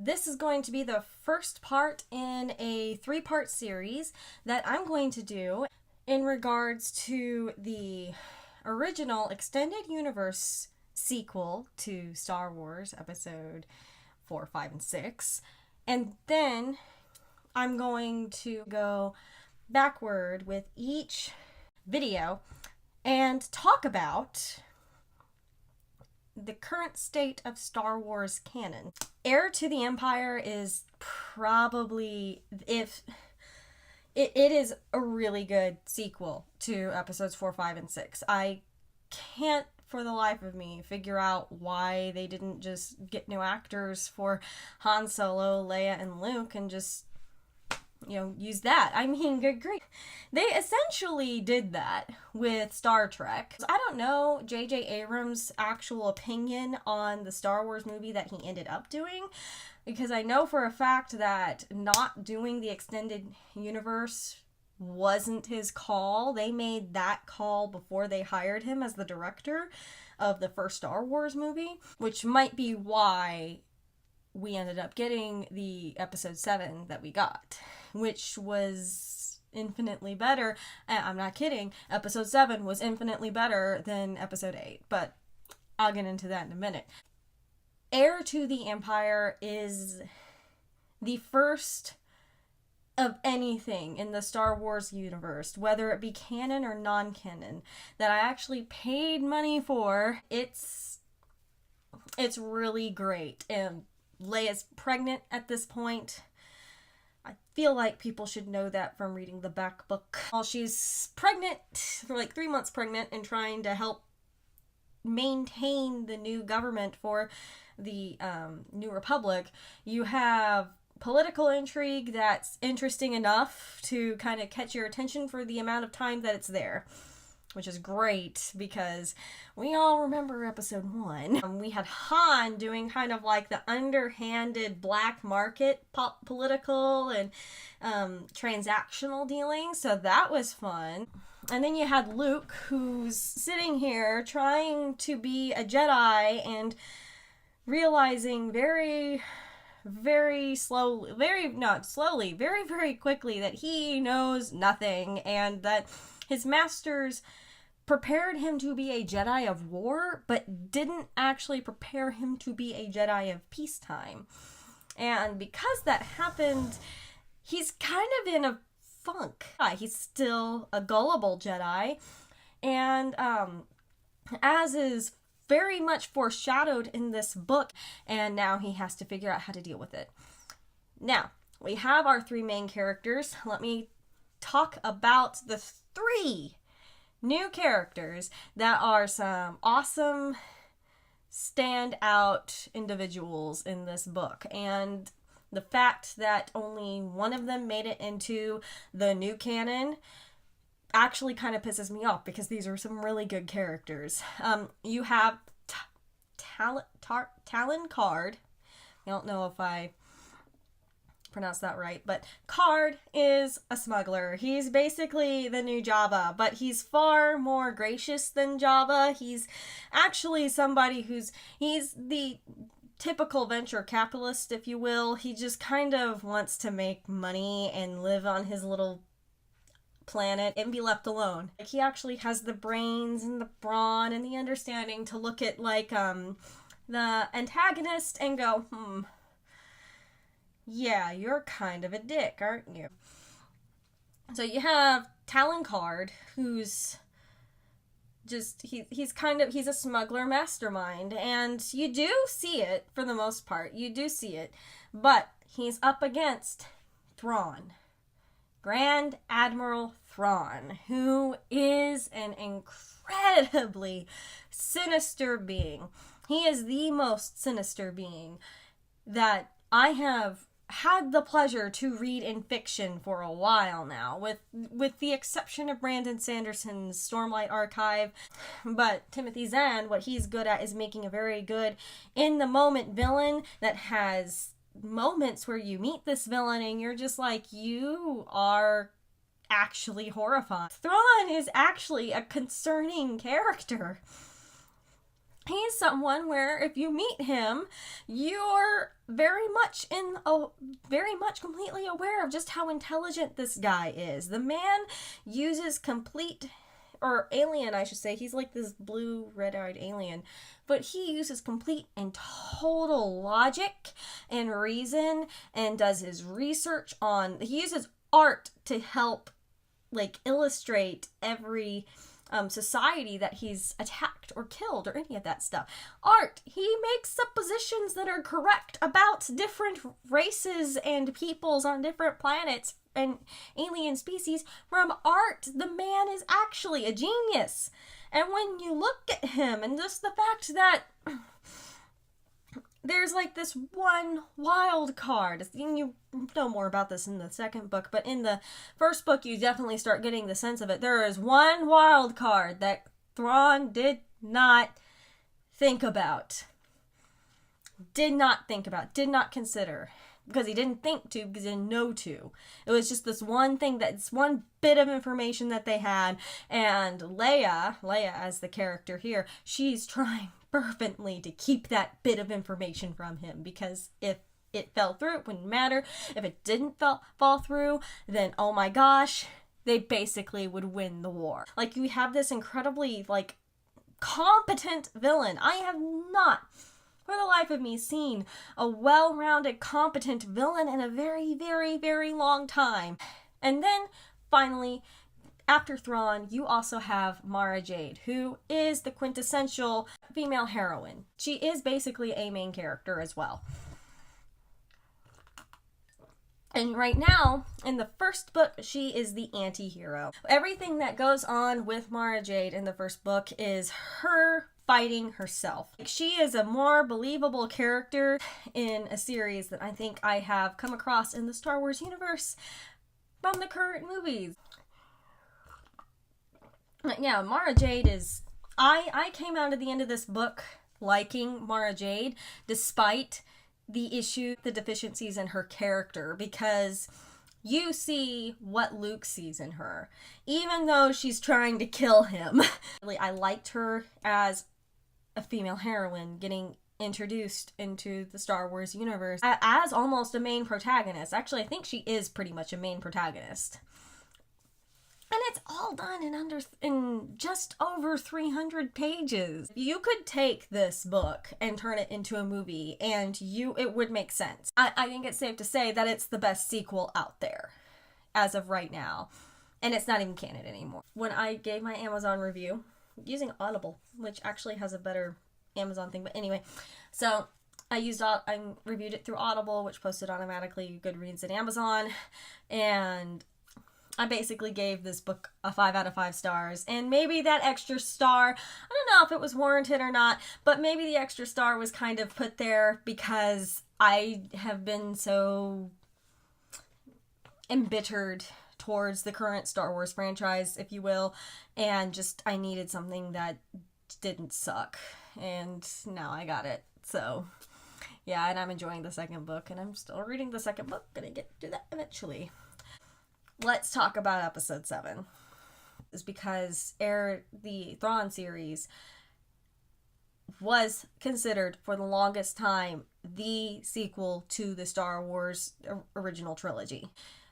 This is going to be the first part in a three-part series that I'm going to do in regards to the original extended universe sequel to Star Wars Episode 4, 5, and 6. And then I'm going to go backward with each video and talk about the current state of Star Wars canon. Heir to the Empire is probably, if it is a really good sequel to episodes 4, 5, and 6. I can't for the life of me figure out why they didn't just get new actors for Han Solo, Leia, and Luke and just, use that. I mean, good grief. They essentially did that with Star Trek. I don't know J.J. Abrams' actual opinion on the Star Wars movie that he ended up doing, because I know for a fact that not doing the extended universe wasn't his call. They made that call before they hired him as the director of the first Star Wars movie, which might be why we ended up getting the episode 7 that we got, which was infinitely better. I'm not kidding. Episode 7 was infinitely better than episode 8, but I'll get into that in a minute. Heir to the Empire is the first of anything in the Star Wars universe, whether it be canon or non-canon, that I actually paid money for. It's really great. And Leia's pregnant at this point. I feel like people should know that from reading the back book. While she's pregnant, for like 3 months pregnant, and trying to help maintain the new government for the New Republic, you have political intrigue that's interesting enough to kind of catch your attention for the amount of time that it's there, which is great because we all remember episode 1. We had Han doing kind of like the underhanded black market political and transactional dealings, so that was fun. And then you had Luke, who's sitting here trying to be a Jedi and realizing very quickly that he knows nothing, and that his masters prepared him to be a Jedi of war, but didn't actually prepare him to be a Jedi of peacetime. And because that happened, he's kind of in a funk. He's still a gullible Jedi, and as is very much foreshadowed in this book, and now he has to figure out how to deal with it. Now, we have our 3 main characters. Let me talk about the 3 new characters that are some awesome standout individuals in this book. And the fact that only one of them made it into the new canon actually kind of pisses me off, because these are some really good characters. You have Talon Card. I don't know if I pronounced that right, but Card is a smuggler. He's basically the new Jabba, but he's far more gracious than Jabba. He's actually somebody he's the typical venture capitalist, if you will. He just kind of wants to make money and live on his little planet and be left alone. Like, he actually has the brains and the brawn and the understanding to look at like the antagonist and go, yeah, you're kind of a dick, aren't you? So you have Talon Card, who's just he's a smuggler mastermind, and you do see it for the most part. You do see it, but he's up against Thrawn. Grand Admiral Thrawn, who is an incredibly sinister being. He is the most sinister being that I have had the pleasure to read in fiction for a while now, with the exception of Brandon Sanderson's Stormlight Archive. But Timothy Zahn, what he's good at is making a very good in-the-moment villain that has moments where you meet this villain and you're just like, you are actually horrifying. Thrawn is actually a concerning character. He's someone where if you meet him, you're very much completely aware of just how intelligent this guy is. The man uses or alien, I should say. He's like this blue, red-eyed alien. But he uses complete and total logic and reason and does his research he uses art to help, like, illustrate every society that he's attacked or killed or any of that stuff. Art. He makes suppositions that are correct about different races and peoples on different planets and alien species from art. The man is actually a genius. And when you look at him and just the fact that there's like this one wild card. You know more about this in the second book, but in the first book you definitely start getting the sense of it. There is one wild card that Thrawn did not think about. Did not consider. Because he didn't think to, because he didn't know to. It was just this one bit of information that they had. And Leia as the character here, she's trying fervently to keep that bit of information from him, because if it fell through, it wouldn't matter. If it didn't fall through, then oh my gosh, they basically would win the war. Like, you have this incredibly, like, competent villain. I have not, for the life of me, seen a well-rounded, competent villain in a very, very, very long time. And then, finally, after Thrawn, you also have Mara Jade, who is the quintessential female heroine. She is basically a main character as well. And right now, in the first book, she is the anti-hero. Everything that goes on with Mara Jade in the first book is her fighting herself. She is a more believable character in a series that I think I have come across in the Star Wars universe from the current movies. Yeah, Mara Jade is... I came out at the end of this book liking Mara Jade, despite the deficiencies in her character, because you see what Luke sees in her, even though she's trying to kill him. I liked her as a female heroine getting introduced into the Star Wars universe as almost a main protagonist. Actually, I think she is pretty much a main protagonist. And it's all done in just over 300 pages. You could take this book and turn it into a movie, and it would make sense. I think it's safe to say that it's the best sequel out there as of right now. And it's not even canon anymore. When I gave my Amazon review, using Audible, which actually has a better Amazon thing, but anyway, so I reviewed it through Audible, which posted automatically Goodreads and Amazon, and I basically gave this book a 5 out of 5 stars, and maybe that extra star, I don't know if it was warranted or not, but maybe the extra star was kind of put there because I have been so embittered towards the current Star Wars franchise, if you will, and just I needed something that didn't suck, and now I got it. So yeah, and I'm enjoying the second book, and I'm still reading the second book. Gonna get to that eventually. Let's talk about episode 7. Is because the Thrawn series was considered for the longest time the sequel to the Star Wars original trilogy.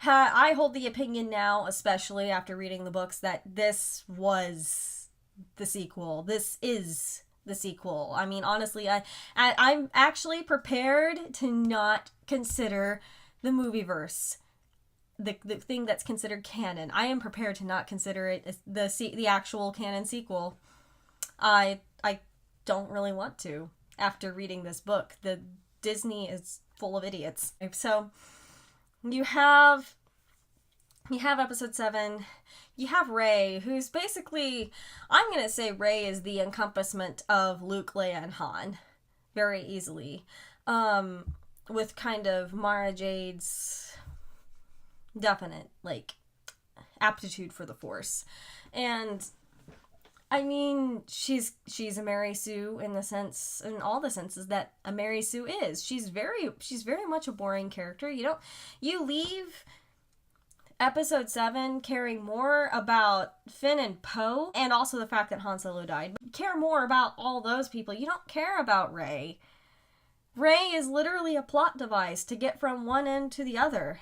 I hold the opinion now, especially after reading the books, that this was the sequel. This is the sequel. I mean, honestly, I'm actually prepared to not consider the movieverse the thing that's considered canon. I am prepared to not consider it the actual canon sequel. I don't really want to after reading this book. The Disney is full of idiots. So you have episode 7. You have Rey, who's basically, I'm gonna say Rey is the encompassment of Luke, Leia, and Han very easily, with kind of Mara Jade's definite, like, aptitude for the Force. And I mean, she's a Mary Sue in all the senses that a Mary Sue is. She's very much a boring character. You leave Episode 7 caring more about Finn and Poe, and also the fact that Han Solo died. But care more about all those people. You don't care about Rey. Rey is literally a plot device to get from one end to the other.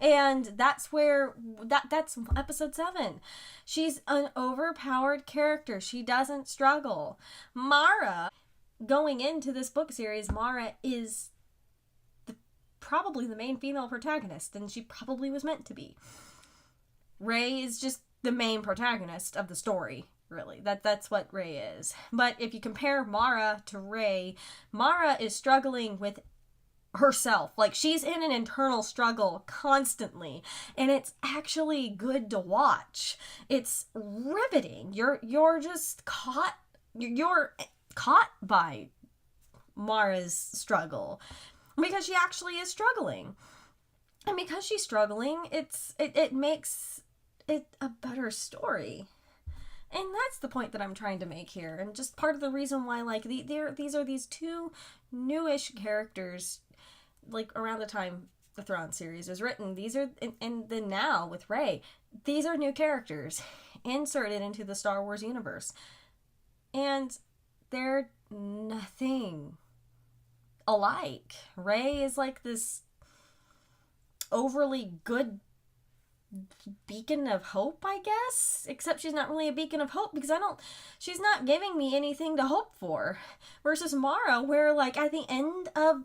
And that's where, that's episode 7. She's an overpowered character. She doesn't struggle. Mara, going into this book series, Mara is probably the main female protagonist, and she probably was meant to be. Rey is just the main protagonist of the story, really. That's what Rey is. But if you compare Mara to Rey, Mara is struggling with herself. Like, she's in an internal struggle constantly, and it's actually good to watch. It's riveting. You're just caught. You're caught by Mara's struggle. Because she actually is struggling. And because she's struggling, it makes it a better story. And that's the point that I'm trying to make here. And just part of the reason why, like, these are these two newish characters, like, around the time the Thrawn series was written. These are, and then now with Rey, these are new characters inserted into the Star Wars universe. And they're nothing alike. Rey is like this overly good beacon of hope, I guess, except she's not really a beacon of hope because she's not giving me anything to hope for, versus Mara, where, like, at the end of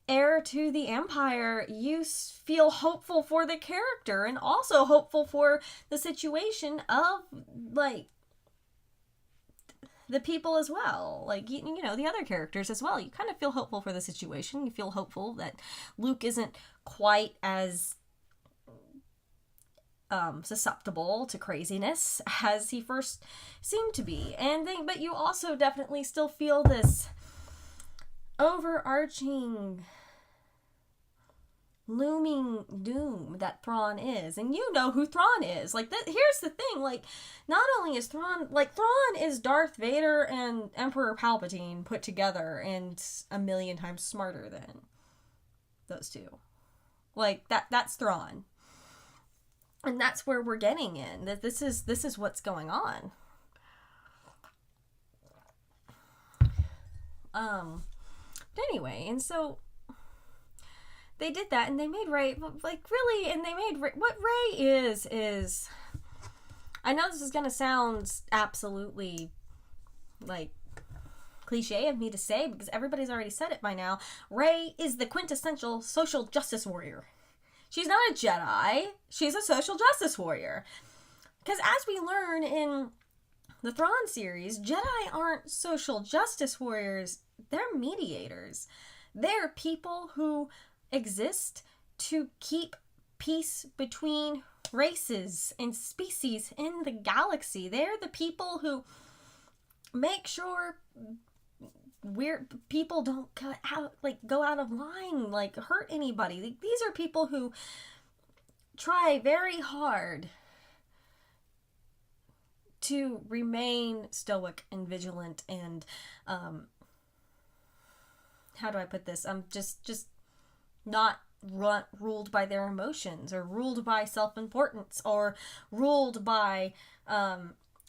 Heir to the Empire, you feel hopeful for the character and also hopeful for the situation of, like, the people as well, like, you know, the other characters as well. You kind of feel hopeful for the situation. You feel hopeful that Luke isn't quite as susceptible to craziness as he first seemed to be. But you also definitely still feel this overarching looming doom that Thrawn is, and you know who Thrawn is. Like, here's the thing, like, not only is Thrawn is Darth Vader and Emperor Palpatine put together and a million times smarter than those two. Like, that's Thrawn. And that's where we're getting in. That this is what's going on. But anyway, and so they did that, and they made Rey, like, really, and they made Rey, what Rey is, I know this is going to sound absolutely, like, cliche of me to say, because everybody's already said it by now. Rey is the quintessential social justice warrior. She's not a Jedi, she's a social justice warrior. Because as we learn in the Thrawn series, Jedi aren't social justice warriors, they're mediators. They're people who exist to keep peace between races and species in the galaxy. They're the people who make sure weird people don't go out of line, like, hurt anybody. These are people who try very hard to remain stoic and vigilant and how do I put this? Just not ruled by their emotions, or ruled by self-importance, or ruled by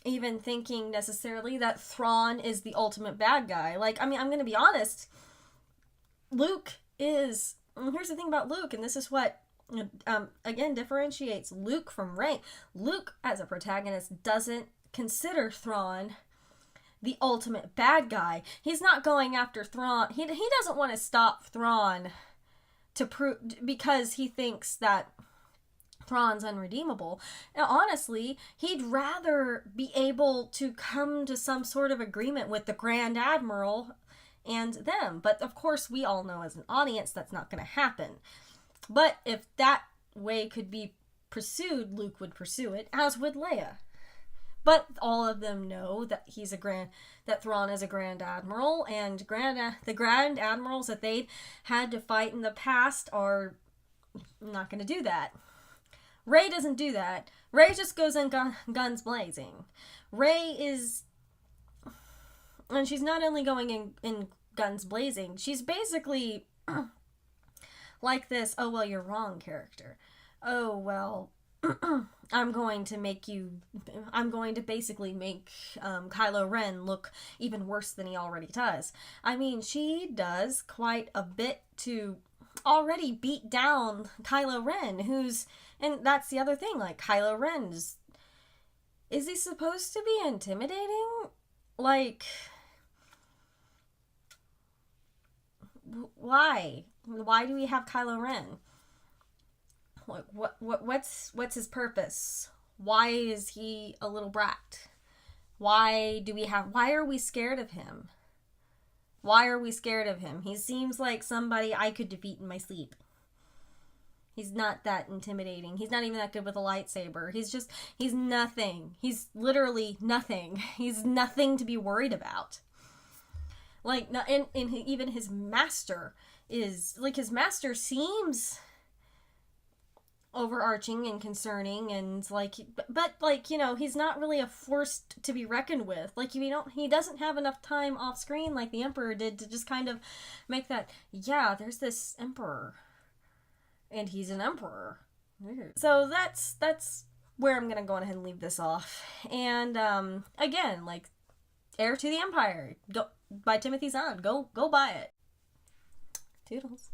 even thinking necessarily that Thrawn is the ultimate bad guy. Like, I mean, I'm going to be honest. Luke is... Here's the thing about Luke, and this is what, again, differentiates Luke from Rey. Luke, as a protagonist, doesn't consider Thrawn the ultimate bad guy. He's not going after Thrawn. He doesn't want to stop Thrawn to prove, because he thinks that Thrawn's unredeemable. Now, honestly, he'd rather be able to come to some sort of agreement with the Grand Admiral and them. But of course, we all know as an audience that's not going to happen. But if that way could be pursued, Luke would pursue it, as would Leia. But all of them know that that Thrawn is a Grand Admiral, and the Grand Admirals that they've had to fight in the past are not going to do that. Rey doesn't do that. Rey just goes in guns blazing. Rey is... And she's not only going in guns blazing, she's basically like this, oh, well, you're wrong character. oh, well, I'm going to basically make Kylo Ren look even worse than he already does. I mean, she does quite a bit to already beat down Kylo Ren, and that's the other thing, like, Kylo Ren is he supposed to be intimidating? Like, why? Why do we have Kylo Ren? What's his purpose? Why is he a little brat? Why are we scared of him? Why are we scared of him? He seems like somebody I could defeat in my sleep. He's not that intimidating. He's not even that good with a lightsaber. He's nothing. He's literally nothing. He's nothing to be worried about. Like, and even his master his master seems overarching and concerning, and like, but like, he's not really a force to be reckoned with. Like, he doesn't have enough time off screen like the Emperor did to just kind of make that, yeah, there's this Emperor and he's an Emperor. So that's where I'm gonna go ahead and leave this off. And again, like, Heir to the Empire, go by Timothy Zahn. Go buy it. Toodles.